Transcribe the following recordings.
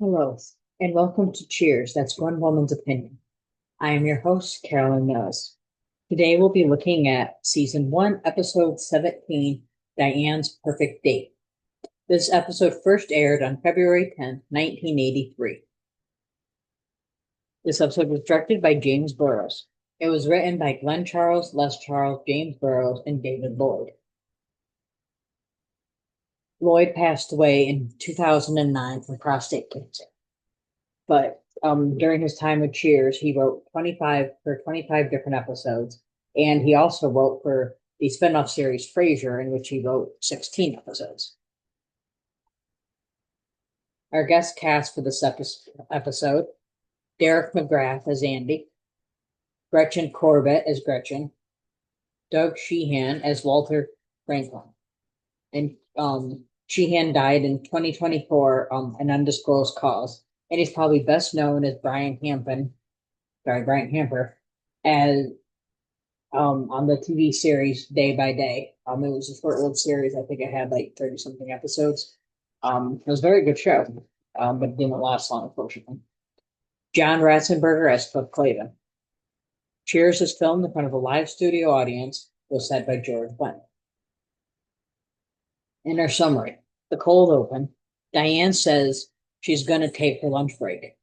Hello, and welcome to Cheers. That's One Woman's Opinion. I am your host, Carolyn Mills. Today we'll be looking at Season 1, Episode 17, Diane's Perfect Date. This episode first aired on February 10th, 1983. This episode was directed by James Burrows. It was written by Glenn Charles, Les Charles, James Burrows, and David Lloyd. Lloyd passed away in 2009 from prostate cancer. But during his time with Cheers, he wrote 25 different episodes, and he also wrote for the spinoff series Frasier, in which he wrote 16 episodes. Our guest cast for this episode: Derek McGrath as Andy, Gretchen Corbett as Gretchen, Doug Sheehan as Walter Franklin, and Sheehan died in 2024, an undisclosed cause, and he's probably best known as Brian Hamper, as on the TV series Day by Day. It was a short-lived series. I think it had like 30 something episodes. It was a very good show, but it didn't last long, unfortunately. John Ratzenberger as Cliff Clavin. Cheers is filmed in front of a live studio audience, was said by George Wendt. In her summary, the cold open, Diane says she's going to take her lunch break.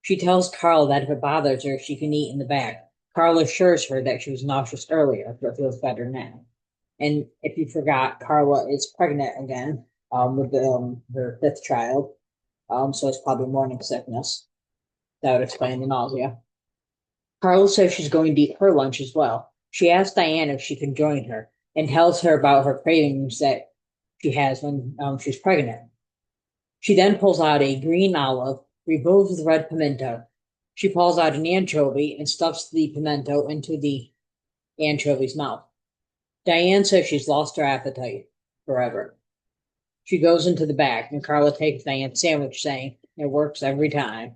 She tells Carl that if it bothers her, she can eat in the back. Carl assures her that she was nauseous earlier, but feels better now. And if you forgot, Carla is pregnant again with her fifth child. So it's probably morning sickness. That would explain the nausea. Carla says she's going to eat her lunch as well. She asks Diane if she can join her and tells her about her cravings that she has when she's pregnant. She then pulls out a green olive, removes the red pimento. She pulls out an anchovy and stuffs the pimento into the anchovy's mouth. Diane says she's lost her appetite forever. She goes into the back, and Carla takes Diane's sandwich, saying, "It works every time."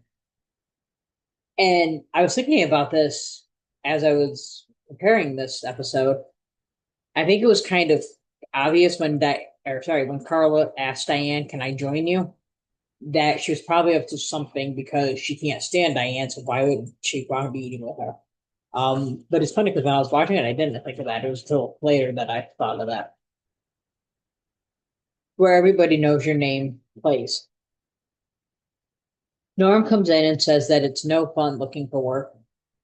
And I was thinking about this as I was preparing this episode. I think it was kind of obvious when Carla asked Diane, "Can I join you?" that she was probably up to something because she can't stand Diane, so why would she want to be eating with her? But it's funny because when I was watching it, I didn't think of that. It was till later that I thought of that. Where everybody knows your name plays. Norm comes in and says that it's no fun looking for work.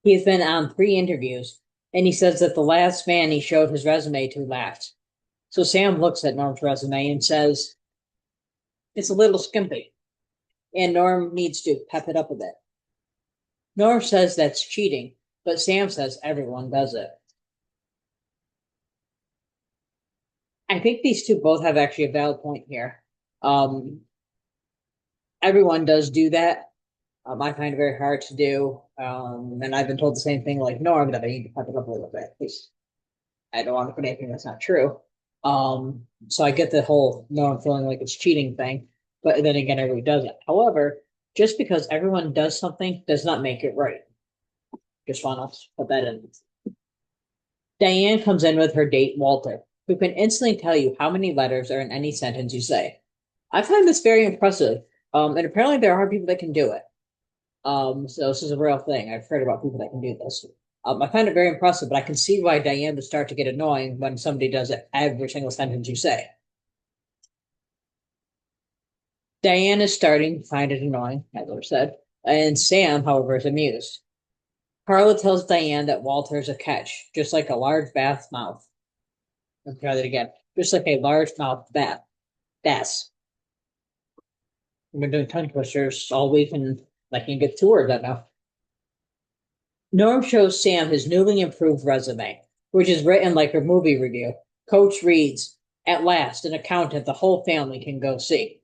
He has been on 3 interviews, and he says that the last man he showed his resume to laughed. So Sam looks at Norm's resume and says, "It's a little skimpy," and Norm needs to pep it up a bit. Norm says that's cheating, but Sam says everyone does it. I think these two both have actually a valid point here. Um, Everyone does do that. I find it very hard to do. And I've been told the same thing like Norm that I need to pep it up a little bit. At least I don't want to put anything that's not true. So I get the whole Norm feeling like it's cheating thing, but then again, everybody does it. However, just because everyone does something does not make it right. Just want to put that in. Diane comes in with her date, Walter, who can instantly tell you how many letters are in any sentence you say. I find this very impressive. And apparently there are people that can do it. So this is a real thing. I've heard about people that can do this. I find it very impressive, but I can see why Diane would start to get annoying when somebody does it every single sentence you say. Diane is starting to find it annoying, as I said, and Sam, however, is amused. Carla tells Diane that Walter is a catch, just like a large bath mouth. Let's try that again. Just like a large mouth bat. Bass. We've been doing tongue twisters all week and I can get 2 words out now. Norm shows Sam his newly improved resume, which is written like a movie review. Coach reads, "At last, an accountant the whole family can go see."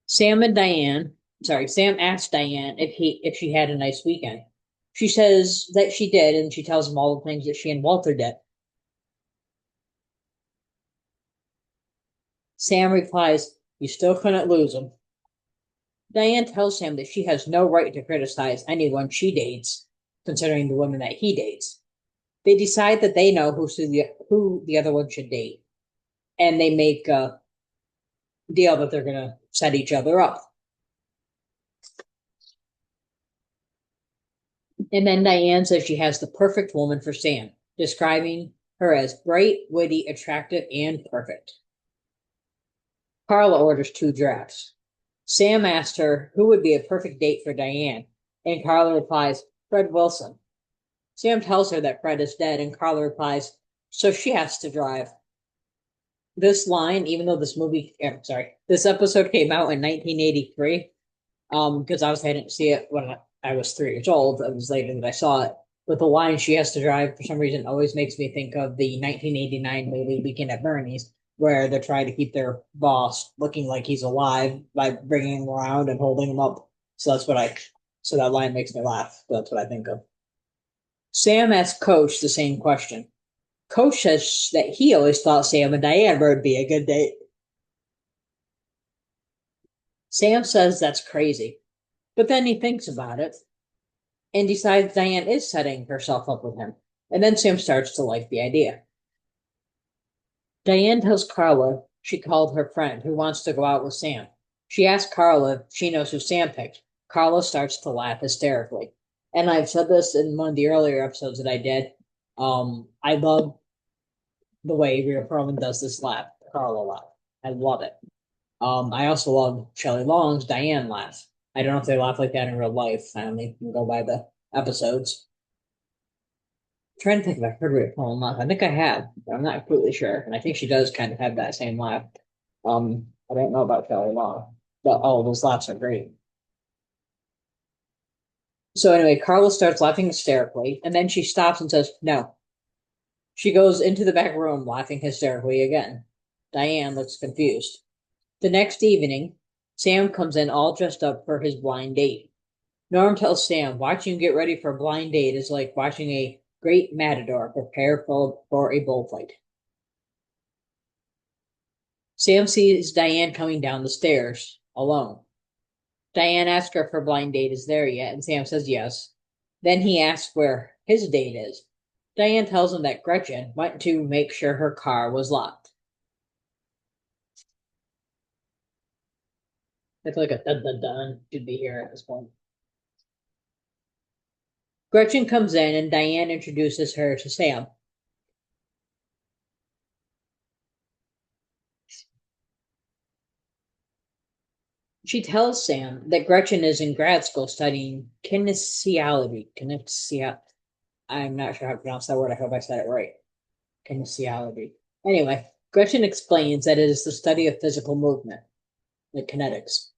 Sam and Diane, Sam asked Diane if she had a nice weekend. She says that she did, and she tells him all the things that she and Walter did. Sam replies, "You still couldn't lose him." Diane tells him that she has no right to criticize anyone she dates, considering the women that he dates. They decide that they know who the other one should date, and they make deal that they're gonna set each other up. And then Diane says she has the perfect woman for Sam, describing her as bright, witty, attractive, and perfect. Carla orders 2 drafts. Sam asked her who would be a perfect date for Diane, and Carla replies, Fred Wilson. Sam tells her that Fred is dead, and Carla replies, so she has to drive. This line, even though this episode came out in 1983, because obviously I didn't see it when I was 3 years old. It was later that I saw it. But the line she has to drive, for some reason, always makes me think of the 1989 movie Weekend at Bernie's, where they're trying to keep their boss looking like he's alive by bringing him around and holding him up. So so that line makes me laugh. That's what I think of. Sam asks Coach the same question. Coach says that he always thought Sam and Diane would be a good date. Sam says that's crazy, but then he thinks about it and decides Diane is setting herself up with him. And then Sam starts to like the idea. Diane tells Carla she called her friend who wants to go out with Sam. She asks Carla if she knows who Sam picked. Carla starts to laugh hysterically. And I've said this in one of the earlier episodes that I did. I love the way Rhea Perlman does this laugh, Carla laugh. I love it. I also love Shelley Long's Diane laugh. I don't know if they laugh like that in real life. I only can go by the episodes. I'm trying to think if I've heard Rhea Perlman laugh. I think I have, but I'm not completely sure. And I think she does kind of have that same laugh. I don't know about Shelley Long, but oh, those laughs are great. So anyway, Carla starts laughing hysterically, and then she stops and says, no. She goes into the back room laughing hysterically again. Diane looks confused. The next evening, Sam comes in all dressed up for his blind date. Norm tells Sam watching him get ready for a blind date is like watching a great matador prepare for a bullfight. Sam sees Diane coming down the stairs alone. Diane asks her if her blind date is there yet, and Sam says yes. Then he asks where his date is. Diane tells him that Gretchen went to make sure her car was locked. I feel like a dun dun dun should be here at this point. Gretchen comes in and Diane introduces her to Sam. She tells Sam that Gretchen is in grad school studying kinesiology. I'm not sure how to pronounce that word. I hope I said it right. Kinesiology. Anyway, Gretchen explains that it is the study of physical movement, like kinetics.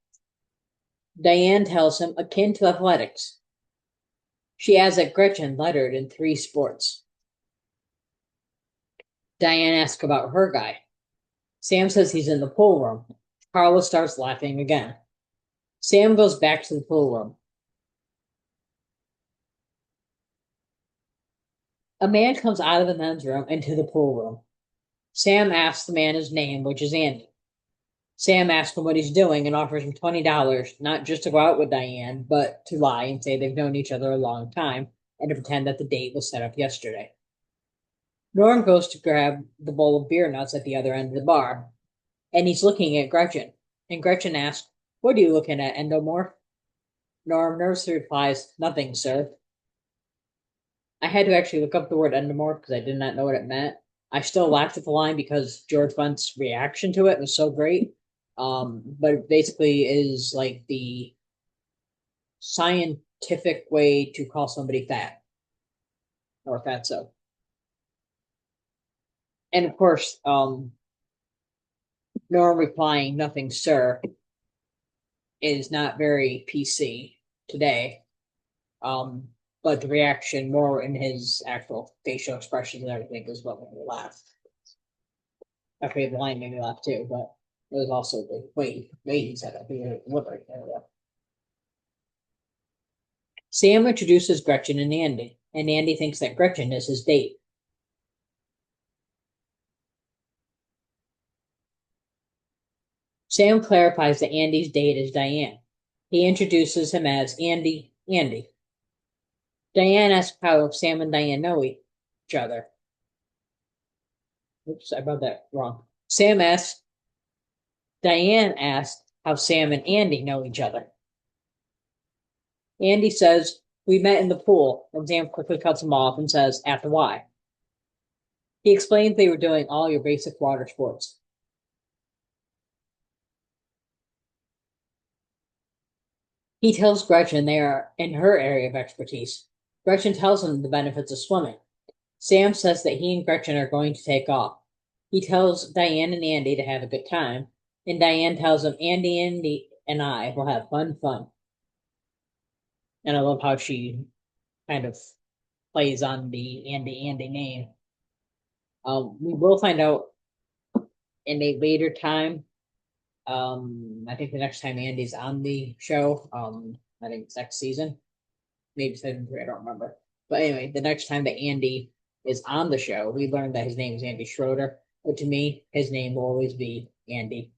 Diane tells him akin to athletics. She adds that Gretchen lettered in 3 sports. Diane asks about her guy. Sam says he's in the pool room. Carla starts laughing again. Sam goes back to the pool room. A man comes out of the men's room into the pool room. Sam asks the man his name, which is Andy. Sam asks him what he's doing and offers him $20, not just to go out with Diane, but to lie and say they've known each other a long time and to pretend that the date was set up yesterday. Norm goes to grab the bowl of beer nuts at the other end of the bar, and he's looking at Gretchen. And Gretchen asks, what are you looking at, Endomorph? Norm nervously replies, nothing, sir. I had to actually look up the word endomorph because I did not know what it meant. I still laughed at the line because George Bunt's reaction to it was so great. But it basically is like the scientific way to call somebody fat or fatso. And of course, Norm replying, nothing, sir, is not very PC today. But the reaction more in his actual facial expressions and everything is what made me laugh. I forget the line made me laugh too, but it was also the wait, he said it. There we go. Sam introduces Gretchen and Andy thinks that Gretchen is his date. Sam clarifies that Andy's date is Diane. He introduces him as Andy. Diane asks how Sam and Diane know each other. Oops, I wrote that wrong. Sam asks Diane asks how Sam and Andy know each other. Andy says, "We met in the pool," and Sam quickly cuts him off and says, "At the Y." He explains they were doing all your basic water sports. He tells Gretchen they are in her area of expertise. Gretchen tells him the benefits of swimming. Sam says that he and Gretchen are going to take off. He tells Diane and Andy to have a good time, and Diane tells him Andy and I will have fun. And I love how she kind of plays on the Andy name. We will find out in a later time. I think the next time Andy's on the show, I think it's next season, maybe season 3, I don't remember. But anyway, the next time that Andy is on the show, we learned that his name is Andy Schroeder. But to me, his name will always be Andy.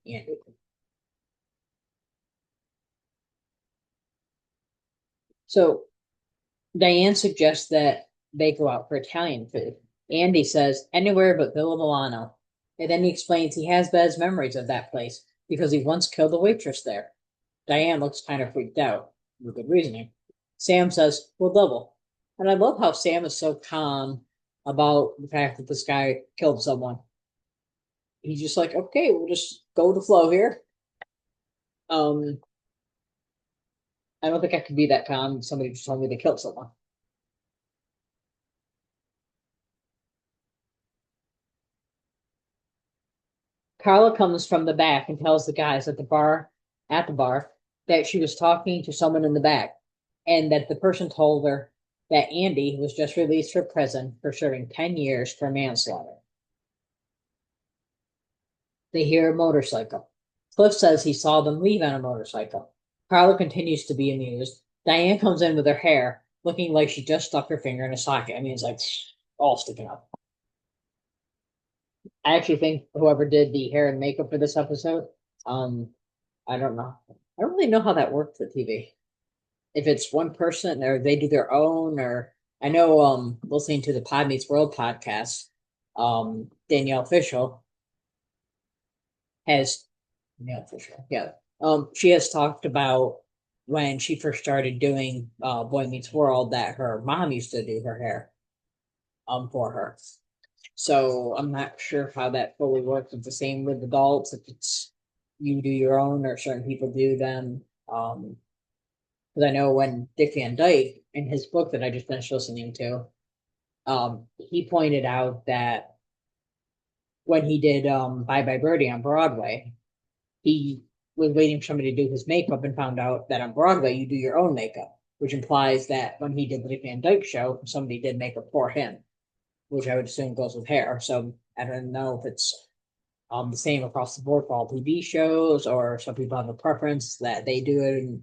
So Diane suggests that they go out for Italian food. Andy says, anywhere but Villa Milano. And then he explains he has bad memories of that place because he once killed a waitress there. Diane looks kind of freaked out, with good reasoning. Sam says, we'll double. And I love how Sam is so calm about the fact that this guy killed someone. He's just like, okay, we'll just go with the flow here. Um, I don't think I could be that calm. Somebody just told me they killed someone. Carla comes from the back and tells the guys at the bar, that she was talking to someone in the back, and that the person told her that Andy was just released from prison for serving 10 years for manslaughter. They hear a motorcycle. Cliff says he saw them leave on a motorcycle. Carla continues to be amused. Diane comes in with her hair, looking like she just stuck her finger in a socket. I mean, it's like all sticking up. I actually think whoever did the hair and makeup for this episode, um, I don't know. I don't really know how that works for TV. If it's one person or they do their own, or I know listening to the Pod Meets World podcast, Danielle Fishel has Danielle Fishel, yeah. She has talked about when she first started doing Boy Meets World that her mom used to do her hair for her. So I'm not sure how that fully works. It's the same with adults. If it's you do your own or certain people do them. Because I know when Dick Van Dyke, in his book that I just finished listening to, he pointed out that when he did Bye Bye Birdie on Broadway, he was waiting for somebody to do his makeup and found out that on Broadway you do your own makeup, which implies that when he did the Dick Van Dyke show, somebody did makeup for him, which I would assume goes with hair. So I don't know if it's the same across the board for all TV shows, or some people have a preference that they do it. And,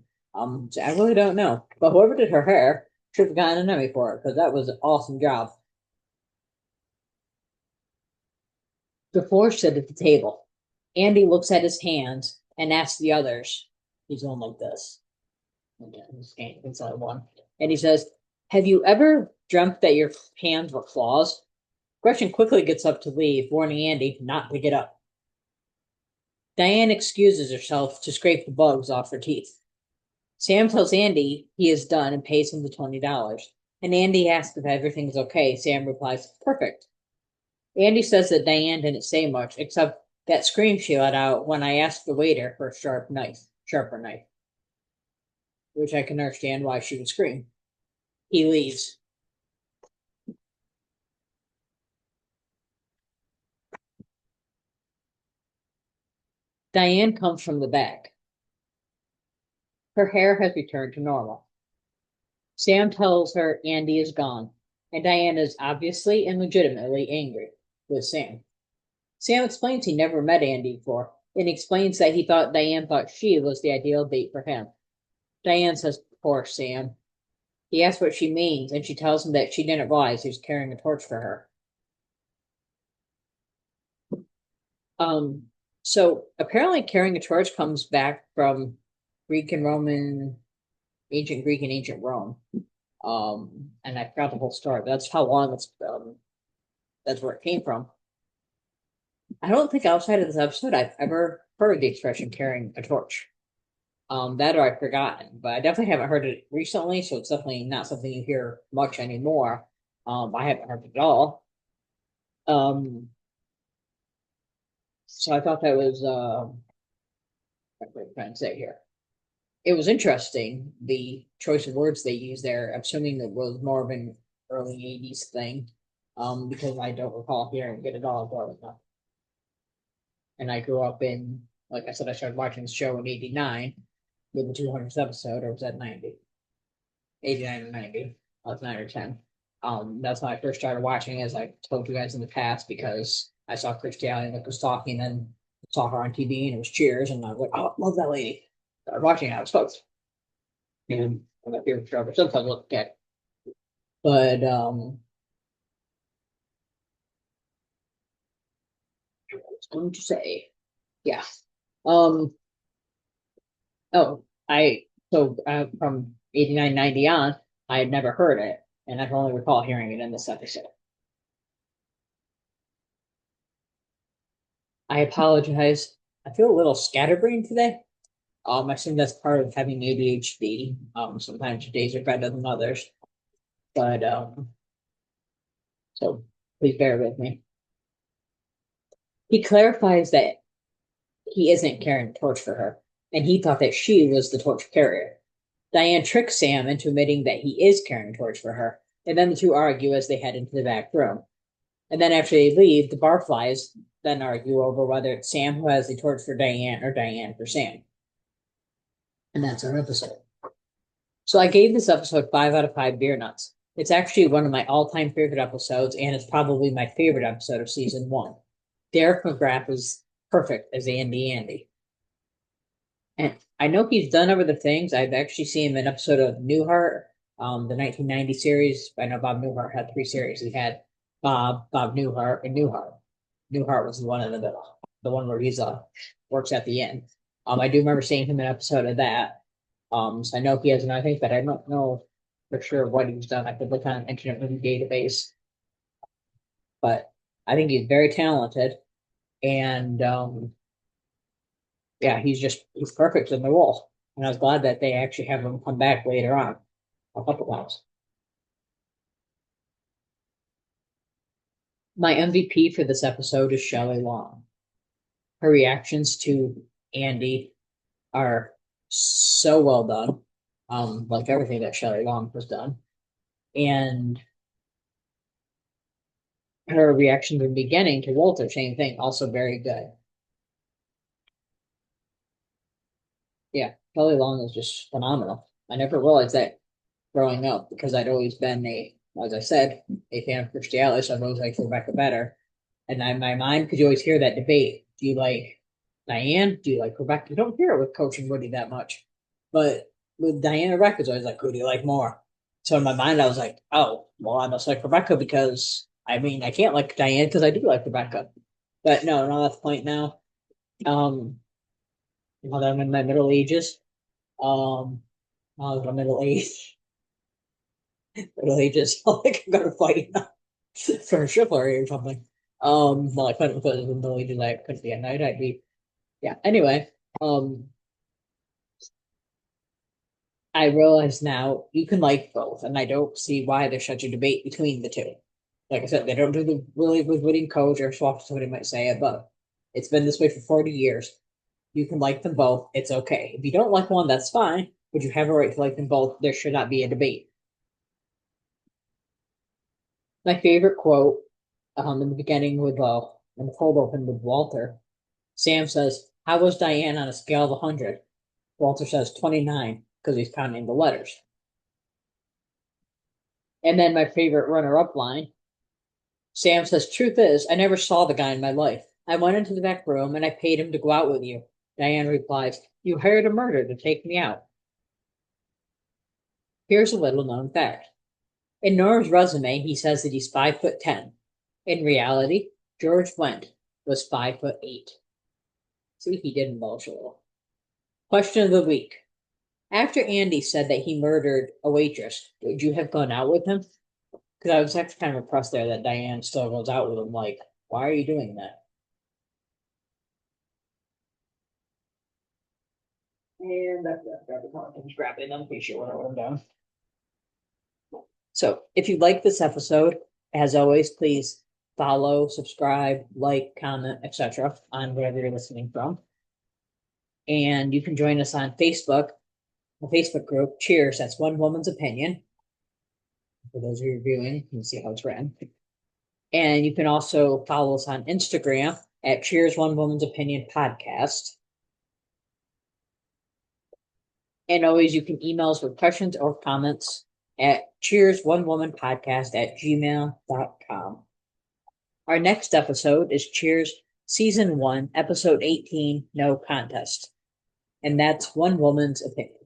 so I really don't know. But whoever did her hair should have gotten an Emmy for it because that was an awesome job. The four sit at the table. Andy looks at his hands and asks the others. He's going like this. Okay, his hand inside one. And he says, have you ever dreamt that your hands were claws? Gretchen quickly gets up to leave, warning Andy not to get up. Diane excuses herself to scrape the bugs off her teeth. Sam tells Andy he is done and pays him the $20. And Andy asks if everything is okay. Sam replies, perfect. Andy says that Diane didn't say much, except that scream she let out when I asked the waiter for a sharper knife, which I can understand why she would scream. He leaves. Diane comes from the back. Her hair has returned to normal. Sam tells her Andy is gone, and Diane is obviously and legitimately angry with Sam. Sam explains he never met Andy before, and explains that he thought Diane thought she was the ideal date for him. Diane says, poor Sam. He asks what she means, and she tells him that she didn't realize he was carrying a torch for her. Um, so apparently carrying a torch comes back from Greek and Roman, ancient Greek and ancient Rome. And I forgot the whole story, but that's how long that's where it came from. I don't think outside of this episode I've ever heard the expression carrying a torch. That or I've forgotten, but I definitely haven't heard it recently, so it's definitely not something you hear much anymore. I haven't heard it at all. Um, so I thought that was what I'm trying to say here. It was interesting the choice of words they used there. I'm assuming it was more of an early '80s thing, because I don't recall hearing it at all growing up. And I grew up in, like I said, I started watching the show in '89 with the 200th episode, or was that 90? '89 or 90? I was 9 or 10. That's when I first started watching, as I told you guys in the past, because I saw Christiane like was talking and saw her on TV and it was Cheers, and I was like, oh, I love that lady. Started watching it, I was hooked. And one of my favorite show ever since I looked at. But I was going to say, yeah. Um, oh, I so from '89, '90 on, I had never heard it, and I can only recall hearing it in this episode. I apologize. I feel a little scatterbrained today. I assume that's part of having ADHD. Sometimes your days are better than others, but so please bear with me. He clarifies that he isn't carrying a torch for her, and he thought that she was the torch carrier. Diane tricks Sam into admitting that he is carrying a torch for her, and then the two argue as they head into the back room. And then after they leave, the barflies then argue over whether it's Sam who has the torch for Diane or Diane for Sam. And that's our episode. So I gave this episode 5 out of 5 beer nuts. It's actually one of my all-time favorite episodes, and it's probably my favorite episode of season one. Derek McGrath is perfect as Andy. And I know he's done other things. I've actually seen him in an episode of Newhart, the 1990 series. I know Bob Newhart had 3 series. He had Bob Newhart, and Newhart. Newhart was the one in the middle, the one where he's works at the end. I do remember seeing him in an episode of that. So I know he has another thing, but I don't know for sure what he's done. I could look on an Internet Movie Database, but I think he's very talented, and yeah, he's perfect in the role. And I was glad that they actually have him come back later on a couple times. My MVP for this episode is Shelley Long. Her reactions to Andy are so well done, like everything that Shelley Long has done. And her reaction from the beginning to Walter, same thing, also very good. Yeah, Shelley Long is just phenomenal. I never realized that growing up because I'd always been as I said, a fan of Kirstie Alley, so I've always liked Rebecca better. And in my mind, because you always hear that debate, do you like Diane? Do you like Rebecca? You don't hear it with Coach and Woody that much. But with Diane and Rebecca, it's always like, who do you like more? So in my mind, I was like, oh, well, I must like Rebecca because, I mean, I can't like Diane because I do like Rebecca. But no, not at the point now. Um, now that I'm in my middle ages, um, now that I'm middle ages, like I'm gonna fight for chivalry or something. Well, I couldn't because in the middle ages I couldn't be at night. I'd be yeah. Anyway, um, I realize now you can like both, and I don't see why there's such a debate between the two. Like I said, they don't do the really with winning coach or swap, somebody might say it, but it's been this way for 40 years. You can like them both. It's okay. If you don't like one, that's fine, but you have a right to like them both. There should not be a debate. My favorite quote in the beginning with in the cold open with Walter. Sam says, "How was Diane on a scale of 100?" Walter says 29 because he's counting the letters. And then my favorite runner-up line. Sam says, "Truth is, I never saw the guy in my life. I went into the back room and I paid him to go out with you." Diane replies, "You hired a murderer to take me out." Here's a little known fact. In Nora's resume, he says that he's 5'10". In reality, George Wendt was 5'8". See, he did embellish a little. Question of the week. After Andy said that he murdered a waitress, would you have gone out with him? Because I was actually kind of impressed there that Diane still goes out with him. Like, why are you doing that? And that's grab the car. I'm just grabbing them in case you want to write them down. So if you like this episode, as always, please follow, subscribe, like, comment, etc. on wherever you're listening from. And you can join us on Facebook, the Facebook group. Cheers, that's One Woman's Opinion. For those of you reviewing, you can see how it's written. And you can also follow us on Instagram at Cheers One Woman's Opinion Podcast. And always you can email us with questions or comments at cheersonewomanpodcast@gmail.com. Our next episode is Cheers Season 1, Episode 18, No Contest. And that's One Woman's Opinion.